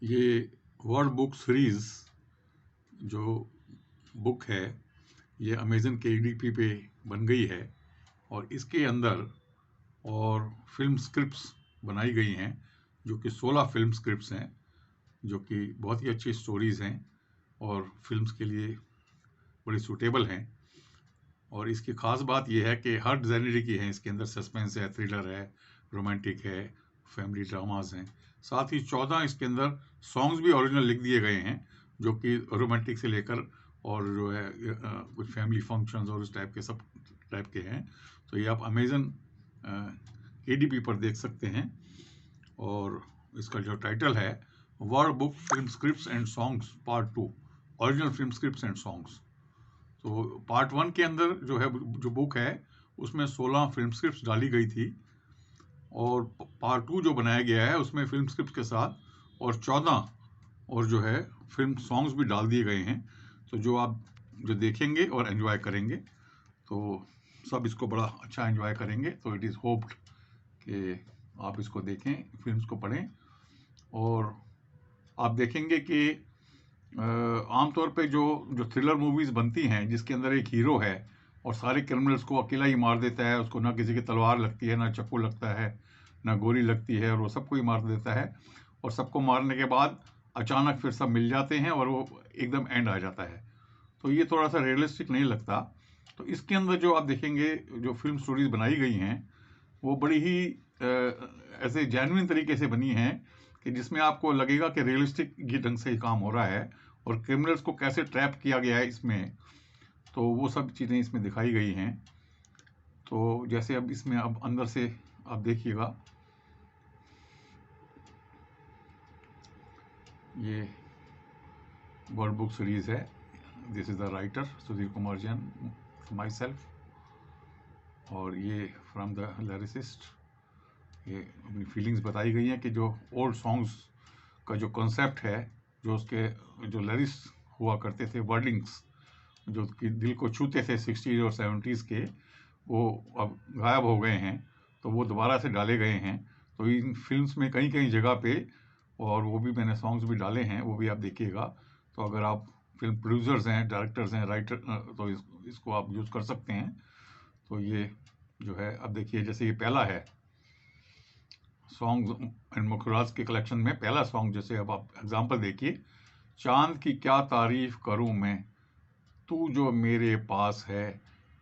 ये word book series जो book है ये अमेज़न के ईडीपी पे बन गई है और इसके अंदर और फिल्म स्क्रिप्ट्स बनाई गई हैं जो कि 16 फिल्म स्क्रिप्ट्स हैं जो कि बहुत ही अच्छी स्टोरीज़ हैं और फिल्म्स के लिए बड़ी सूटेबल हैं। और इसकी ख़ास बात यह है कि हर जेनर की हैं। इसके अंदर सस्पेंस है, थ्रिलर है, रोमांटिक है, फैमिली ड्रामास हैं। साथ ही 14 इसके अंदर सॉन्ग्स भी ओरिजिनल लिख दिए गए हैं जो कि रोमांटिक से लेकर और जो है कुछ फैमिली फंक्शंस और उस टाइप के सब टाइप के हैं। तो ये आप अमेज़न एडीपी पर देख सकते हैं। और इसका जो टाइटल है word book film scripts and songs part 2, original film scripts and songs. तो पार्ट 1 के अंदर जो है जो बुक है उसमें 16 फिल्म स्क्रिप्ट्स डाली गई थी और पार्ट 2 जो बनाया गया है उसमें फिल्म स्क्रिप्ट के साथ और 14 और जो है फिल्म सॉन्ग्स भी डाल दिए गए हैं। तो जो आप जो देखेंगे और एंजॉय करेंगे तो सब इसको बड़ा अच्छा एंजॉय करेंगे। तो इट इज़ होप्ड कि आप इसको देखें, फिल्म्स को पढ़ें और आप देखेंगे कि आमतौर पे जो जो थ्रिलर मूवीज़ बनती हैं जिसके अंदर एक हीरो है और सारे क्रिमिनल्स को अकेला ही मार देता है, उसको ना किसी की तलवार लगती है, ना चाकू लगता है, ना गोली लगती है और वो सबको ही मार देता है और सबको मारने के बाद अचानक फिर सब मिल जाते हैं और वो एकदम एंड आ जाता है। तो ये थोड़ा सा रियलिस्टिक नहीं लगता। तो इसके अंदर जो आप देखेंगे जो फिल्म स्टोरीज बनाई गई हैं वो बड़ी ही ऐसे जेन्युइन तरीके से बनी हैं कि जिसमें आपको लगेगा कि रियलिस्टिक ये ढंग से ही काम हो रहा है और क्रिमिनल्स को कैसे ट्रैप किया गया है इसमें, तो वो सब चीज़ें इसमें दिखाई गई हैं। तो जैसे अब इसमें अब अंदर से आप देखिएगा, ये वर्ड बुक सीरीज़ है। This is the writer Sudhir Kumar Jain, my self. और ये फ्रॉम द लिरिसिस्ट, ये अपनी फीलिंग्स बताई गई हैं कि जो ओल्ड सॉन्ग्स का जो कॉन्सेप्ट है, जो उसके जो लिरिक्स हुआ करते थे, वर्डिंग्स जो कि दिल को छूते थे 60s और 70s के, वो अब गायब हो गए हैं। तो वो दोबारा से डाले गए हैं। तो इन फिल्म्स में कई कई जगह पे और वो भी मैंने सॉन्ग्स भी डाले हैं, वो भी आप देखिएगा। तो अगर आप फिल्म प्रोड्यूसर्स हैं, डायरेक्टर्स हैं, राइटर, तो इसको आप यूज़ कर सकते हैं। तो ये जो है अब देखिए, जैसे ये पहला है सॉन्ग एंड मुखराज के कलेक्शन में पहला सॉन्ग, जैसे अब आप एग्जांपल देखिए, चांद की क्या तारीफ करूं मैं, तू जो मेरे पास है,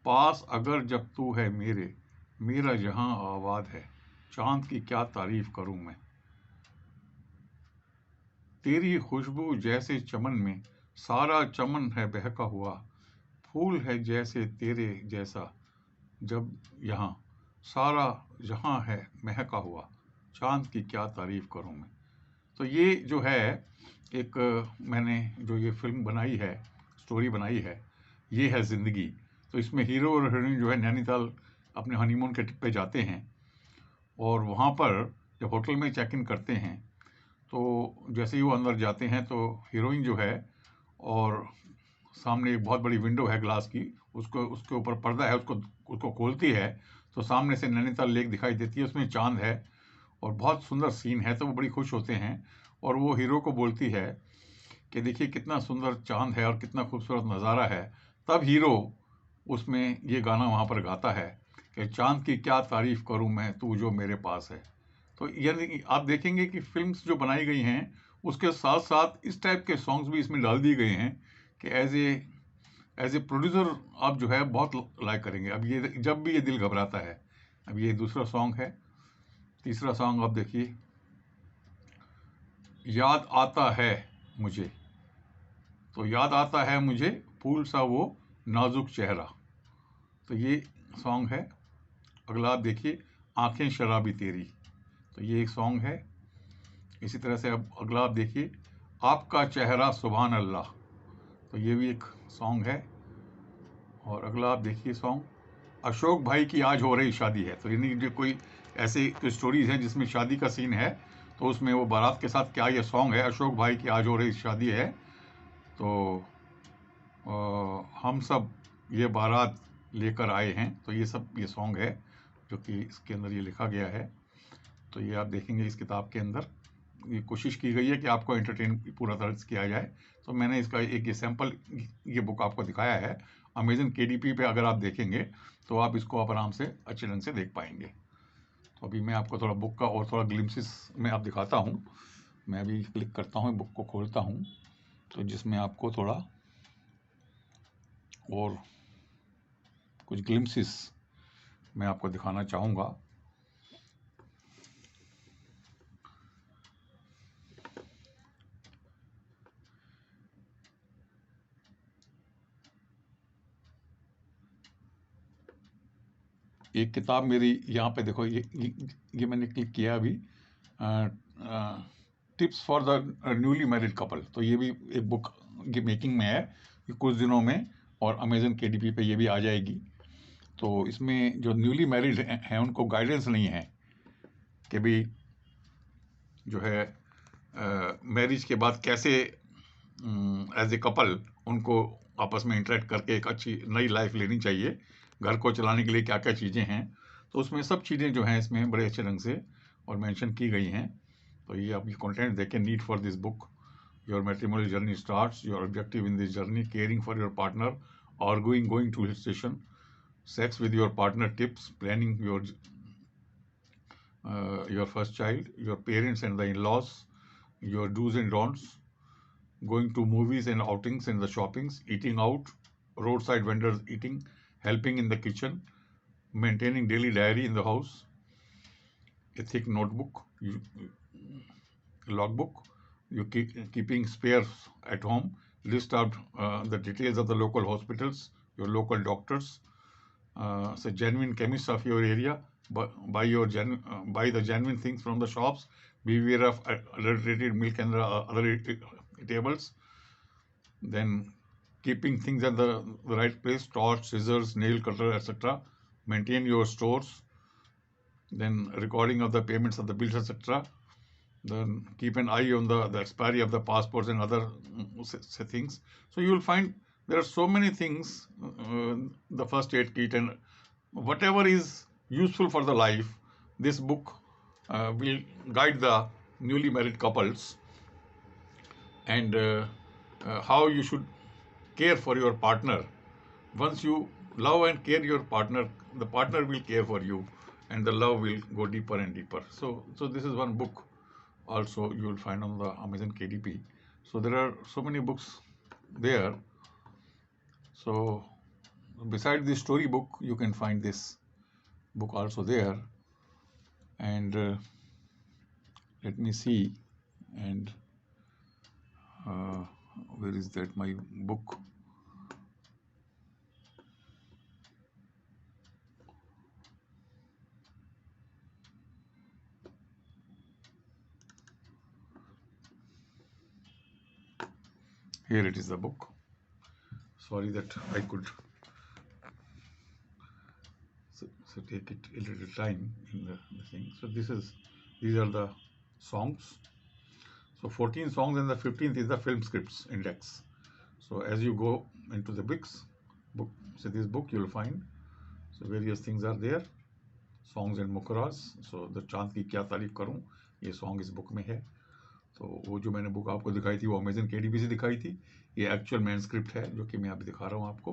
पास अगर जब तू है मेरे, मेरा जहां आबाद है, चांद की क्या तारीफ करूं मैं, तेरी खुशबू जैसे चमन में, सारा चमन है बहका हुआ, फूल है जैसे तेरे जैसा, जब यहाँ सारा जहां है महका हुआ, चांद की क्या तारीफ करूं मैं। तो ये जो है एक मैंने जो ये फिल्म बनाई है, स्टोरी बनाई है, ये है ज़िंदगी। तो इसमें हीरो और हीरोइन जो है नैनीताल अपने हनीमून के ट्रिप पे जाते हैं और वहाँ पर जब होटल में चेक इन करते हैं तो जैसे ही वो अंदर जाते हैं तो हीरोइन जो है, और सामने एक बहुत बड़ी विंडो है ग्लास की, उसको उसके ऊपर पर्दा है, उसको उसको खोलती है तो सामने से नैनीताल लेक दिखाई देती है, उसमें चांद है और बहुत सुंदर सीन है। तो वो बड़ी खुश होते हैं और वो हीरो को बोलती है कि देखिए कितना सुंदर चांद है और कितना खूबसूरत नज़ारा है। तब हीरो उसमें ये गाना वहाँ पर गाता है कि चांद की क्या तारीफ़ करूँ मैं, तू जो मेरे पास है। तो यानी कि आप देखेंगे कि फिल्म्स जो बनाई गई हैं उसके साथ साथ इस टाइप के सॉन्ग्स भी इसमें डाल दिए गए हैं कि एज ए प्रोड्यूसर आप जो है बहुत लाइक करेंगे। अब ये जब भी ये दिल घबराता है, अब ये दूसरा सॉन्ग है। तीसरा सॉन्ग आप देखिए, याद आता है मुझे, तो याद आता है मुझे फूल सा वो नाजुक चेहरा, तो ये सॉन्ग है। अगला आप देखिए, आंखें शराबी तेरी, तो ये एक सॉन्ग है। इसी तरह से अब अगला आप देखिए, आपका चेहरा सुभान अल्लाह, तो ये भी एक सॉन्ग है। और अगला आप देखिए सॉन्ग, अशोक भाई की आज हो रही शादी है, तो यानी जो कोई ऐसी कोई स्टोरीज है जिसमें शादी का सीन है तो उसमें वो बारात के साथ क्या ये सॉन्ग है, अशोक भाई की आज हो रही शादी है। तो हम सब ये बारात लेकर आए हैं, तो ये सब ये सॉन्ग है जो कि इसके अंदर ये लिखा गया है। तो ये आप देखेंगे इस किताब के अंदर ये कोशिश की गई है कि आपको एंटरटेन पूरा तरह से किया जाए। तो मैंने इसका एक ये सैम्पल ये बुक आपको दिखाया है। अमेजन KDP पे अगर आप देखेंगे तो आप इसको आप आराम से अच्छे ढंग से देख पाएंगे। तो अभी मैं आपको थोड़ा बुक का और थोड़ा ग्लिम्सिस में आप दिखाता हूँ। मैं अभी क्लिक करता हूँ, बुक को खोलता हूँ, तो जिसमें आपको थोड़ा और कुछ ग्लिम्सिस मैं आपको दिखाना चाहूँगा। एक किताब मेरी यहाँ पे देखो, ये मैंने क्लिक किया अभी, tips for the newly married couple. तो ये भी एक बुक की मेकिंग में है, ये कुछ दिनों में और अमेजन KDP पे ये भी आ जाएगी। तो इसमें जो न्यूली मैरिड हैं उनको गाइडेंस नहीं है कि भी जो है मैरिज के बाद कैसे एज ए कपल उनको आपस में इंटरेक्ट करके एक अच्छी नई लाइफ लेनी चाहिए, घर को चलाने के लिए क्या क्या चीज़ें हैं। तो उसमें सब चीज़ें जो हैं इसमें बड़े अच्छे ढंग से और मेंशन की गई हैं। तो ये आप ये कंटेंट देखें। Need for this book, your matrimonial journey starts, your objective in this journey, caring for your partner, arguing going to hill station, sex with your partner tips, planning your first child, your parents and the in-laws, your do's and don'ts, going to movies and outings and the shoppings, eating out, roadside vendors eating, helping in the kitchen, maintaining daily diary in the house, a thick notebook, logbook, keeping spares at home, list out the details of the local hospitals, your local doctors, so genuine chemists of your area, buy the genuine things from the shops, beware of adulterated milk and other tables. Then keeping things at the right place, torch, scissors, nail cutter, etc. Maintain your stores. Then recording of the payments of the bills, etc. Then keep an eye on the expiry of the passports and other things. So you will find there are so many things, the first aid kit and whatever is useful for the life. This book will guide the newly married couples and how you should care for your partner. Once you love and care your partner, the partner will care for you and the love will go deeper and deeper. So this is one book also you will find on the Amazon KDP. So there are so many books there. So beside this story book, you can find this book also there. And let me see, and where is that my book? Here it is, the book. Sorry that I could so take it a little time in the thing. So these are the songs. So 14 songs and the 15th is the film scripts index. So as you go into the book, so this book you will find so various things are there. Songs and मुकरास. So the चांद की क्या तारीफ करूं, ये song इस book में है। तो वो जो मैंने बुक आपको दिखाई थी वो अमेजन KDP से दिखाई थी। ये एक्चुअल मैनस्क्रिप्ट है जो कि मैं अभी दिखा रहा हूँ आपको।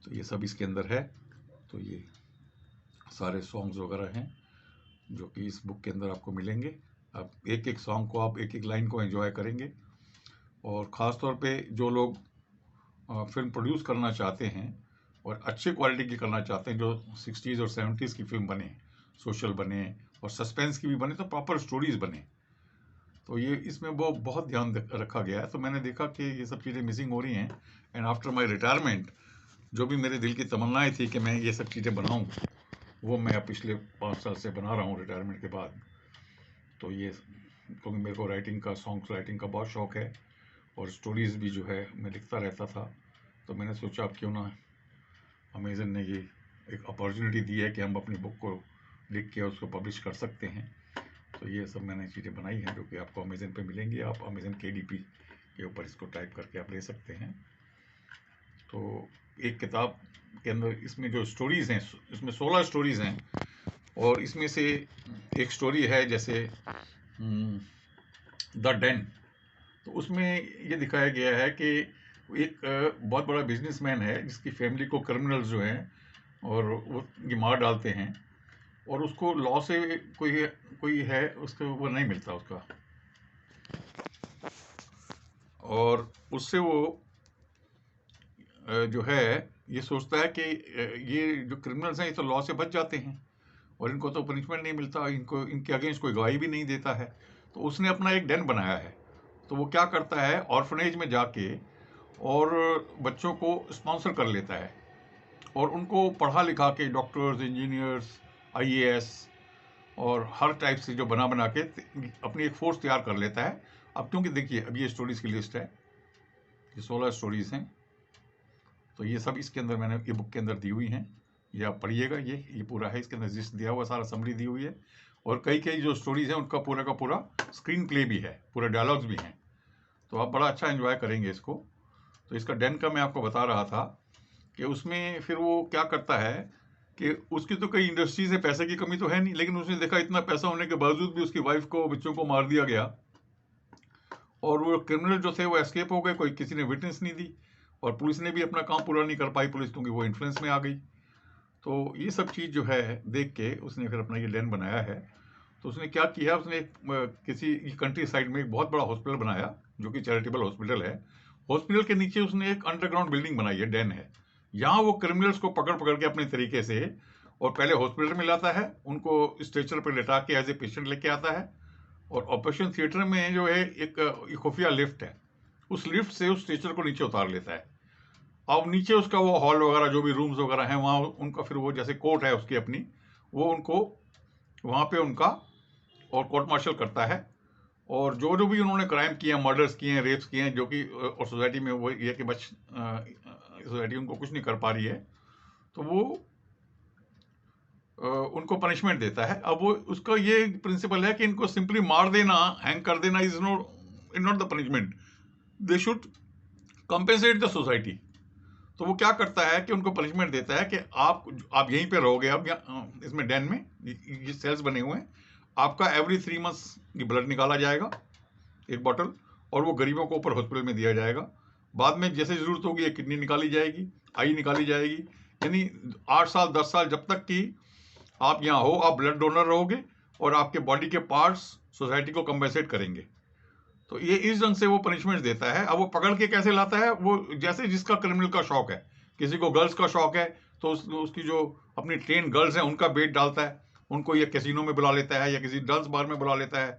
तो ये सब इसके अंदर है। तो ये सारे सॉन्ग्स वगैरह हैं जो कि इस बुक के अंदर आपको मिलेंगे। आप एक एक सॉन्ग को, आप एक एक लाइन को एंजॉय करेंगे। और ख़ास तौर पे जो लोग फिल्म प्रोड्यूस करना चाहते हैं और अच्छे क्वालिटी की करना चाहते हैं, जो 60s और 70s की फिल्म बने, सोशल बने और सस्पेंस की भी बने, तो प्रॉपर स्टोरीज बने, तो ये इसमें वो बहुत ध्यान रखा गया है। तो मैंने देखा कि ये सब चीज़ें मिसिंग हो रही हैं। एंड आफ्टर माई रिटायरमेंट जो भी मेरे दिल की तमन्नाएं थी कि मैं ये सब चीज़ें बनाऊं, वो मैं पिछले 5 साल से बना रहा हूँ रिटायरमेंट के बाद। तो ये क्योंकि मेरे को राइटिंग का, सॉन्ग्स राइटिंग का बहुत शौक़ है और स्टोरीज़ भी जो है मैं लिखता रहता था। तो मैंने सोचा अब क्यों ना अमेज़न ने ये एक अपॉर्चुनिटी दी है कि हम अपनी बुक को लिख के उसको पब्लिश कर सकते हैं। तो ये सब मैंने चीज़ें बनाई हैं जो कि आपको अमेज़न पे मिलेंगी। आप अमेज़न KDP के ऊपर इसको टाइप करके आप ले सकते हैं। तो एक किताब के अंदर इसमें जो स्टोरीज़ हैं, इसमें 16 स्टोरीज़ हैं और इसमें से एक स्टोरी है जैसे द डेन। तो उसमें ये दिखाया गया है कि एक बहुत बड़ा बिजनेसमैन है जिसकी फैमिली को क्रिमिनल्स जो हैं और वो ये मार डालते हैं, और उसको लॉ से कोई कोई है उसको वो नहीं मिलता उसका, और उससे वो जो है ये सोचता है कि ये जो क्रिमिनल्स हैं ये तो लॉ से बच जाते हैं और इनको तो पनिशमेंट नहीं मिलता, इनको इनके अगेंस्ट कोई गवाही भी नहीं देता है। तो उसने अपना एक डेन बनाया है। तो वो क्या करता है, ऑर्फनेज में जाके और बच्चों को स्पॉन्सर कर लेता है और उनको पढ़ा लिखा के डॉक्टर्स, इंजीनियर्स, आईएएस और हर टाइप से जो बना बना के अपनी एक फोर्स तैयार कर लेता है। अब क्योंकि देखिए, अब ये स्टोरीज की लिस्ट है, ये 16 स्टोरीज हैं, तो ये सब इसके अंदर मैंने ये बुक के अंदर दी हुई हैं। ये आप पढ़िएगा, ये पूरा है, इसके अंदर जिस दिया हुआ सारा समरी दी हुई है, और कई कई जो स्टोरीज हैं उनका पूरा का पूरा स्क्रीन प्ले भी है, पूरे डायलॉग्स भी हैं, तो आप बड़ा अच्छा एंजॉय करेंगे इसको। तो इसका डेन का मैं आपको बता रहा था कि उसमें फिर वो क्या करता है कि उसकी तो कई इंडस्ट्रीज है, पैसे की कमी तो है नहीं, लेकिन उसने देखा इतना पैसा होने के बावजूद भी उसकी वाइफ को, बच्चों को मार दिया गया, और वो क्रिमिनल जो थे वो एस्केप हो गए, कोई किसी ने विटनेस नहीं दी, और पुलिस ने भी अपना काम पूरा नहीं कर पाई, पुलिस क्योंकि वो इन्फ्लुएंस में आ गई। तो ये सब चीज़ जो है देख के उसने फिर अपना ये डेन बनाया है। तो उसने क्या किया, उसने किसी कंट्री साइड में एक बहुत बड़ा हॉस्पिटल बनाया जो कि चैरिटेबल हॉस्पिटल है। हॉस्पिटल के नीचे उसने एक अंडरग्राउंड बिल्डिंग बनाई है, डेन है। यहाँ वो क्रिमिनल्स को पकड़ पकड़ के अपने तरीके से, और पहले हॉस्पिटल में लाता है, उनको स्ट्रेचर पर लेटा के एज ए पेशेंट लेके आता है, और ऑपरेशन थिएटर में जो है एक खुफिया लिफ्ट है, उस लिफ्ट से उस स्ट्रेचर को नीचे उतार लेता है। अब नीचे उसका वो हॉल वगैरह जो भी रूम्स वगैरह हैं वहाँ उनका फिर वो जैसे कोर्ट है उसकी अपनी, वो उनको वहाँ पे उनका और कोर्ट मार्शल करता है, और जो भी उन्होंने क्राइम किए हैं, मर्डर्स किए हैं, रेप्स किए हैं, जो कि और सोसाइटी में वो ये कि सोसाइटी उनको कुछ नहीं कर पा रही है, तो वो उनको पनिशमेंट देता है। अब वो उसका ये प्रिंसिपल है कि इनको सिंपली मार देना, हैंग कर देना is not the punishment, they should compensate the society. तो वो क्या करता है कि उनको पनिशमेंट देता है कि आप यहीं पे रहोगे, अब इसमें डेन में ये सेल्स बने हुए हैं, आपका एवरी 3 मंथ्स ये ब्लड निकाला जाएगा, एक बॉटल, और वो गरीबों को ऊपर हॉस्पिटल में दिया जाएगा। बाद में जैसे जरूरत होगी ये किडनी निकाली जाएगी, आई निकाली जाएगी, यानी 8 साल 10 साल जब तक कि आप यहाँ हो, आप ब्लड डोनर रहोगे, और आपके बॉडी के पार्ट्स सोसाइटी को कंपेंसेट करेंगे। तो ये इस ढंग से वो पनिशमेंट देता है। अब वो पकड़ के कैसे लाता है, वो जैसे जिसका क्रिमिनल का शौक है, किसी को गर्ल्स का शौक है तो उसकी जो अपनी ट्रेन गर्ल्स हैं उनका बेट डालता है, उनको ये कैसीनो में बुला लेता है या किसी डांस बार में बुला लेता है,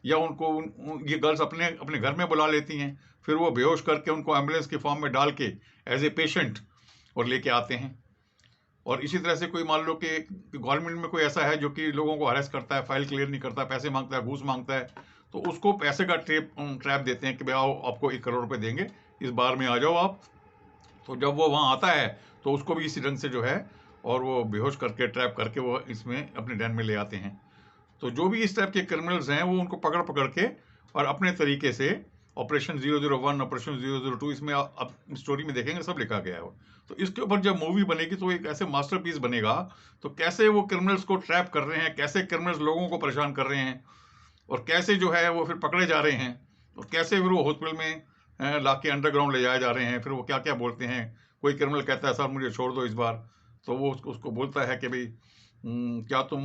या उनको ये गर्ल्स अपने अपने घर में बुला लेती हैं, फिर वो बेहोश करके उनको एम्बुलेंस के फॉर्म में डाल के एज ए पेशेंट और लेके आते हैं। और इसी तरह से कोई मान लो कि गवर्नमेंट में कोई ऐसा है जो कि लोगों को हरेस करता है, फाइल क्लियर नहीं करता, पैसे मांगता है, घूस मांगता है, तो उसको पैसे का ट्रैप देते हैं कि भाई आओ, आपको 1 करोड़ रुपए देंगे, इस बार में आ जाओ आप। तो जब वो वहाँ आता है तो उसको भी इसी ढंग से जो है, और वो बेहोश करके ट्रैप करके वो इसमें अपने डैन में ले आते हैं। तो जो भी इस टाइप के क्रिमिनल्स हैं वो उनको पकड़ पकड़ के और अपने तरीके से, ऑपरेशन 001, ऑपरेशन 002, इसमें अब स्टोरी में देखेंगे सब लिखा गया है। तो इसके ऊपर जब मूवी बनेगी तो एक ऐसे मास्टरपीस बनेगा, तो कैसे वो क्रिमिनल्स को ट्रैप कर रहे हैं, कैसे क्रिमिनल्स लोगों को परेशान कर रहे हैं, और कैसे जो है वो फिर पकड़े जा रहे हैं, और कैसे फिर वो हॉस्पिटल में ला के अंडरग्राउंड ले जाए जा रहे हैं। फिर वो क्या क्या बोलते हैं, कोई क्रिमिनल कहता है सर मुझे छोड़ दो इस बार, तो वो उसको बोलता है कि भाई क्या तुम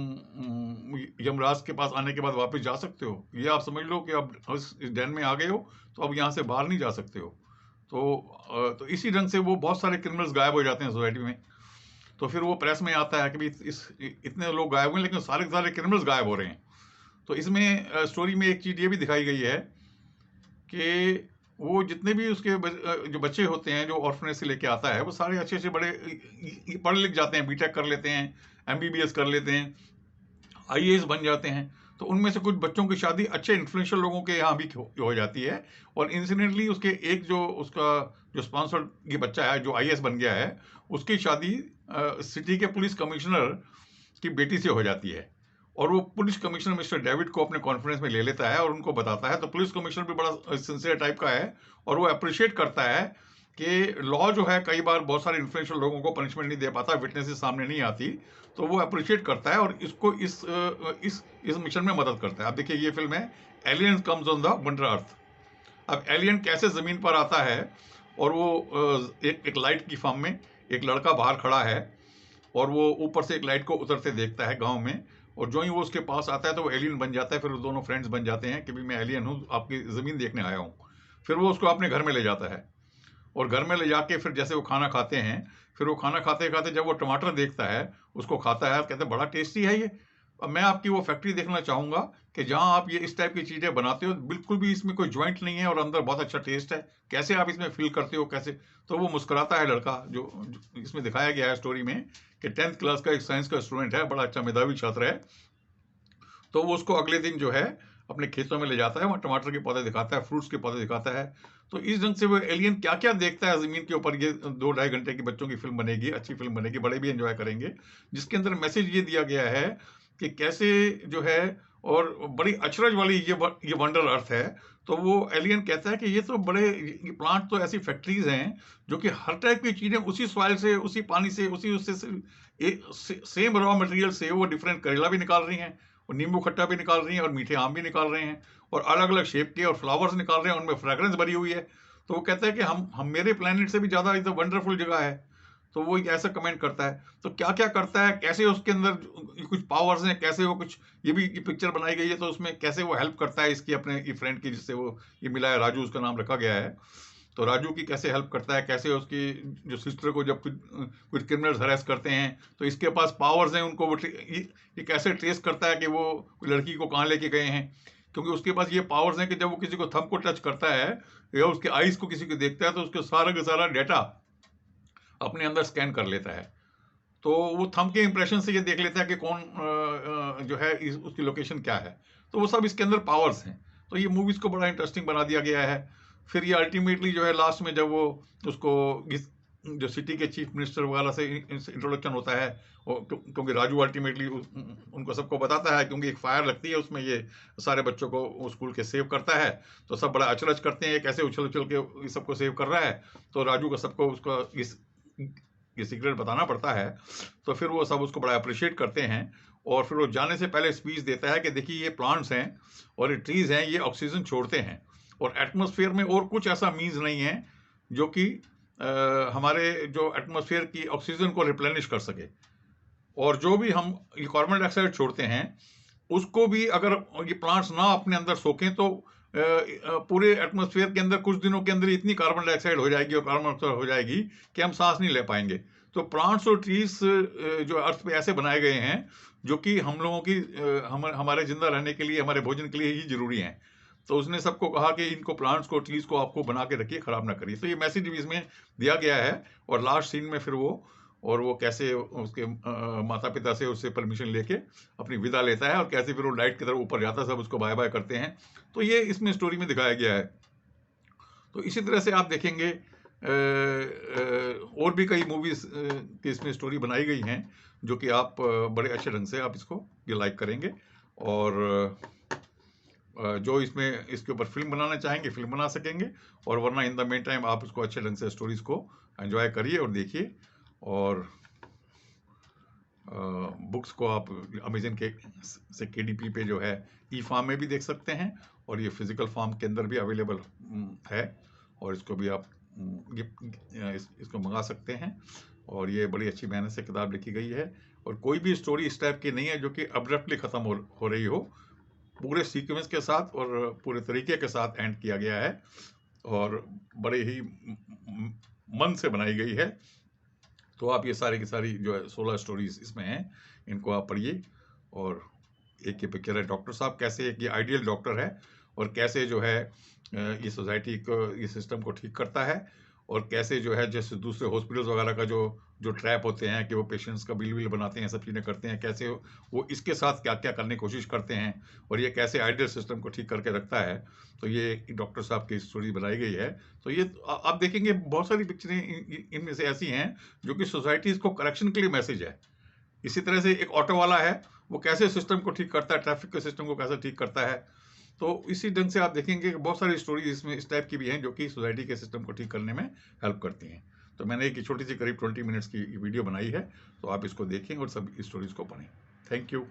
यमराज के पास आने के बाद वापस जा सकते हो, ये आप समझ लो कि अब इस डैन में आ गए हो तो अब यहाँ से बाहर नहीं जा सकते हो। तो इसी ढंग से वो बहुत सारे क्रिमिनल्स गायब हो जाते हैं सोसाइटी में। तो फिर वो प्रेस में आता है कि भाई इतने लोग गायब हुए लेकिन सारे सारे क्रिमिनल्स गायब हो रहे हैं। तो इसमें स्टोरी में एक चीज़ ये भी दिखाई गई है कि वो जितने भी उसके जो बच्चे होते हैं जो ऑर्फनेज से लेके आता है, वो सारे अच्छे अच्छे बड़े पढ़ लिख जाते हैं, बीटेक कर लेते हैं, एमबीबीएस कर लेते हैं, आईएएस बन जाते हैं। तो उनमें से कुछ बच्चों की शादी अच्छे इन्फ्लुएंशियल लोगों के यहाँ भी हो जाती है, और इंसिडेंटली उसके एक जो उसका जो स्पॉन्सर ये बच्चा है जो आईएएस बन गया है, उसकी शादी सिटी के पुलिस कमिश्नर की बेटी से हो जाती है, और वो पुलिस कमिश्नर मिस्टर डेविड को अपने कॉन्फ्रेंस में ले लेता है और उनको बताता है। तो पुलिस कमिश्नर भी बड़ा सिंसियर टाइप का है, और वो अप्रिशिएट करता है कि लॉ जो है कई बार बहुत सारे इन्फ्लुएंशियल लोगों को पनिशमेंट नहीं दे पाता, विटनेसेस सामने नहीं आती, तो वो अप्रिशिएट करता है और इसको इस मिशन में मदद करता है। आप देखिए ये फिल्म है aliens comes on the wonder earth. अब एलियन कैसे जमीन पर आता है, और वो एक लाइट की फॉर्म में एक लड़का बाहर खड़ा है और वो ऊपर से एक लाइट को उतरते देखता है गांव में, और जो ही वो उसके पास आता है तो वो एलियन बन जाता है। फिर वो दोनों फ्रेंड्स बन जाते हैं कि भाई मैं एलियन हूँ, आपकी ज़मीन देखने आया हूँ। फिर वो उसको अपने घर में ले जाता है, और घर में ले जाके फिर जैसे वो खाना खाते हैं, फिर वो खाना खाते खाते जब वो टमाटर देखता है उसको खाता है, कहते हैं बड़ा टेस्टी है ये। अब मैं आपकी वो फैक्ट्री देखना चाहूँगा कि जहाँ आप ये इस टाइप की चीज़ें बनाते हो, बिल्कुल भी इसमें कोई ज्वाइंट नहीं है और अंदर बहुत अच्छा टेस्ट है, कैसे आप इसमें फील करते हो कैसे। तो वो मुस्कुराता है लड़का, जो इसमें दिखाया गया है स्टोरी में कि 10th क्लास का एक साइंस का स्टूडेंट है, बड़ा अच्छा मेधावी छात्र है। तो वो उसको अगले दिन जो है अपने खेतों में ले जाता है, वहाँ टमाटर के पौधे दिखाता है, फ्रूट्स के पौधे दिखाता है। तो इस ढंग से वो एलियन क्या क्या देखता है ज़मीन के ऊपर, ये 2-2.5 घंटे की बच्चों की फिल्म बनेगी, अच्छी फिल्म बनेगी, बड़े भी एंजॉय करेंगे, जिसके अंदर मैसेज ये दिया गया है कि कैसे जो है, और बड़ी अचरज वाली ये वंडर अर्थ है। तो वो एलियन कहता है कि ये तो बड़े ये प्लांट तो ऐसी फैक्ट्रीज हैं जो कि हर टाइप की चीज़ें उसी सॉइल से, उसी पानी से, उसी उससे सेम रॉ मटेरियल से वो डिफरेंट करेला भी निकाल रही हैं, और नींबू खट्टा भी निकाल रही हैं, और मीठे आम भी निकाल रहे हैं, और अलग अलग शेप के और फ्लावर्स निकाल रहे हैं, उनमें फ्रेग्रेंस भरी हुई है। तो वो कहता है कि हम मेरे प्लेनेट से भी ज़्यादा ये तो वंडरफुल जगह है। तो वो एक ऐसा कमेंट करता है। तो क्या क्या करता है, कैसे उसके अंदर कुछ पावर्स हैं, कैसे वो कुछ, ये भी ये पिक्चर बनाई गई है, तो उसमें कैसे वो हेल्प करता है इसकी अपने ये फ्रेंड की, जिससे वो ये मिला है, राजू उसका नाम रखा गया है। तो राजू की कैसे हेल्प करता है, कैसे उसकी जो सिस्टर को जब कुछ क्रिमिनल्स हरेस करते हैं तो इसके पास पावर्स हैं, उनको वो ये कैसे ट्रेस करता है कि वो लड़की को कहाँ लेके गए हैं, क्योंकि उसके पास ये पावर्स हैं कि जब वो किसी को थंब को टच करता है या उसके आईज को किसी को देखता है तो उसके सारा का सारा डेटा अपने अंदर स्कैन कर लेता है। तो वो थंब के इंप्रेशन से ये देख लेता है कि कौन जो है उसकी लोकेशन क्या है। तो वो सब इसके अंदर पावर्स हैं। तो ये मूवीज को बड़ा इंटरेस्टिंग बना दिया गया है। फिर ये अल्टीमेटली जो है लास्ट में जब वो उसको जो सिटी के चीफ मिनिस्टर वगैरह से इंट्रोडक्शन होता है, क्योंकि राजू अल्टीमेटली उनको सबको बताता है, क्योंकि एक फायर लगती है उसमें, ये सारे बच्चों को स्कूल के सेव करता है। तो सब बड़ा अचरज करते हैं कैसे उछल उछल के सबको सेव कर रहा है। तो राजू को सबको उसका ये सीक्रेट बताना पड़ता है। तो फिर वो सब उसको बड़ा अप्रिशिएट करते हैं, और फिर वो जाने से पहले स्पीच देता है कि देखिए ये प्लांट्स हैं और ये ट्रीज हैं, ये ऑक्सीजन छोड़ते हैं, और एटमॉस्फेयर में और कुछ ऐसा मीन्स नहीं है जो कि हमारे जो एटमॉस्फेयर की ऑक्सीजन को रिप्लेनिश कर सके। और जो भी हम ये कार्बन डाइऑक्साइड छोड़ते हैं उसको भी अगर ये प्लांट्स ना अपने अंदर सोखें तो पूरे एटमॉस्फेयर के अंदर कुछ दिनों के अंदर इतनी कार्बन डाइऑक्साइड हो जाएगी और कार्बन डाइऑक्साइड हो जाएगी कि हम सांस नहीं ले पाएंगे। तो प्लांट्स और ट्रीज जो अर्थ पे ऐसे बनाए गए हैं जो कि हम लोगों की हमारे जिंदा रहने के लिए, हमारे भोजन के लिए ही जरूरी हैं। तो उसने सबको कहा कि इनको प्लांट्स को, ट्रीज को आपको बना के रखिए, खराब ना करिए। तो ये मैसेज भी इसमें दिया गया है। और लास्ट सीन में फिर वो कैसे उसके माता पिता से उससे परमिशन लेके अपनी विदा लेता है, और कैसे फिर वो लाइट की तरफ ऊपर जाता है, सब उसको बाय बाय करते हैं। तो ये इसमें स्टोरी में दिखाया गया है। तो इसी तरह से आप देखेंगे और भी कई मूवीज की इसमें स्टोरी बनाई गई हैं जो कि आप बड़े अच्छे ढंग से आप इसको ये लाइक करेंगे। और जो इसमें इसके ऊपर फिल्म बनाना चाहेंगे फिल्म बना सकेंगे, और वरना इन द मेन टाइम आप उसको अच्छे ढंग से स्टोरीज को एंजॉय करिए और देखिए। और बुक्स को आप अमेजन के से KDP पे जो है ई फॉर्म में भी देख सकते हैं, और ये फिजिकल फॉर्म के अंदर भी अवेलेबल है, और इसको भी आप इसको मंगा सकते हैं। और ये बड़ी अच्छी मेहनत से किताब लिखी गई है, और कोई भी स्टोरी इस टाइप की नहीं है जो कि अब्रप्टली ख़त्म हो रही हो। पूरे सीक्वेंस के साथ और पूरे तरीके के साथ एंड किया गया है, और बड़े ही मन से बनाई गई है। तो आप ये सारी की सारी जो है 16 स्टोरीज इसमें हैं, इनको आप पढ़िए। और एक ये पिक्चर है डॉक्टर साहब, कैसे एक ये आइडियल डॉक्टर है और कैसे जो है ये सोसाइटी को, ये सिस्टम को ठीक करता है, और कैसे जो है जैसे दूसरे हॉस्पिटल्स वगैरह का जो ट्रैप होते हैं कि वो पेशेंट्स का बिल बनाते हैं, सब चीज़ें करते हैं, कैसे वो इसके साथ क्या क्या करने की कोशिश करते हैं, और ये कैसे आइडियल सिस्टम को ठीक करके रखता है। तो ये डॉक्टर साहब की स्टोरी बनाई गई है। तो ये आप देखेंगे बहुत सारी पिक्चरें इनमें से ऐसी हैं जो कि सोसाइटीज़ को करेक्शन के लिए मैसेज है। इसी तरह से एक ऑटो वाला है, वो कैसे सिस्टम को ठीक करता है, ट्रैफिक के सिस्टम को कैसे ठीक करता है। तो इसी ढंग से आप देखेंगे कि बहुत सारी स्टोरीज इसमें इस टाइप की भी हैं जो कि सोसाइटी के सिस्टम को ठीक करने में हेल्प करती हैं। तो मैंने एक छोटी सी करीब 20 मिनट्स की वीडियो बनाई है, तो आप इसको देखें और सब स्टोरीज को पढ़ें। Thank you.